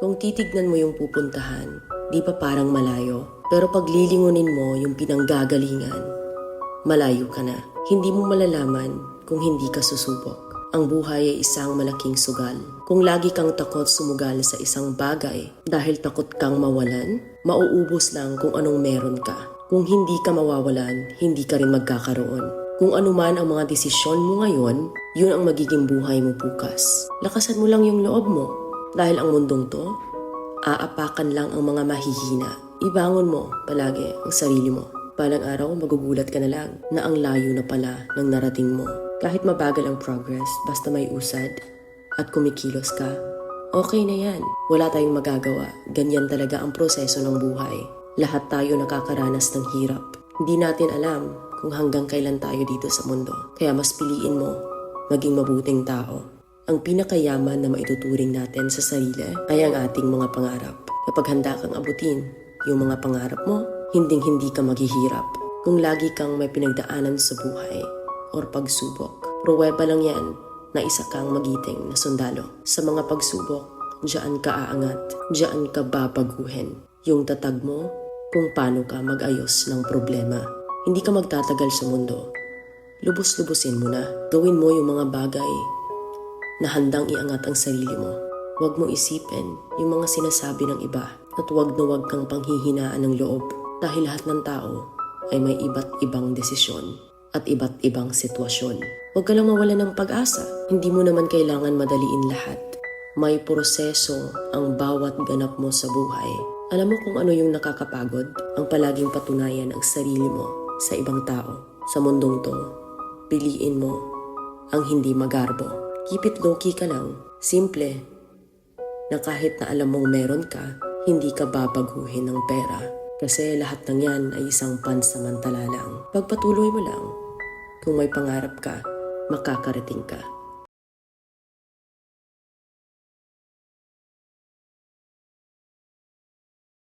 Kung titignan mo yung pupuntahan, di ba parang malayo? Pero pag lilingunin mo yung pinanggagalingan, malayo ka na. Hindi mo malalaman kung hindi ka susubok. Ang buhay ay isang malaking sugal. Kung lagi kang takot sumugal sa isang bagay dahil takot kang mawalan, mauubos lang kung anong meron ka. Kung hindi ka mawawalan, hindi ka rin magkakaroon. Kung ano man ang mga desisyon mo ngayon, yun ang magiging buhay mo bukas. Lakasan mo lang yung loob mo. Dahil ang mundong to, aapakan lang ang mga mahihina. Ibangon mo palagi ang sarili mo. Balang araw, magugulat ka na lang na ang layo na pala ng narating mo. Kahit mabagal ang progress, basta may usad at kumikilos ka, okay na yan. Wala tayong magagawa. Ganyan talaga ang proseso ng buhay. Lahat tayo nakakaranas ng hirap. Hindi natin alam kung hanggang kailan tayo dito sa mundo. Kaya mas piliin mo maging mabuting tao. Ang pinakayaman na maituturing natin sa sarili ay ang ating mga pangarap. Kapag handa kang abutin yung mga pangarap mo, hinding-hindi ka maghihirap. Kung lagi kang may pinagdaanan sa buhay or pagsubok, pruweba lang yan na isa kang magiting na sundalo. Sa mga pagsubok, diyan ka aangat, diyan ka babaguhin. Yung tatag mo kung paano ka mag-ayos ng problema. Hindi ka magtatagal sa mundo. Lubos-lubusin mo na. Gawin mo yung mga bagay na handang iangat ang sarili mo. Huwag mong isipin yung mga sinasabi ng iba at huwag na huwag kang panghihinaan ng loob dahil lahat ng tao ay may iba't ibang desisyon at iba't ibang sitwasyon. Huwag ka lang mawalan ng pag-asa. Hindi mo naman kailangan madaliin lahat. May proseso ang bawat ganap mo sa buhay. Alam mo kung ano yung nakakapagod? Ang palaging patunayan ang sarili mo sa ibang tao. Sa mundong to, piliin mo ang hindi magarbo. Keep it low-key ka lang. Simple. Na kahit na alam mong meron ka, hindi ka babaguhin ng pera. Kasi lahat ng yan ay isang pansamantala lang. Pagpatuloy mo lang. Kung may pangarap ka, makakarating ka.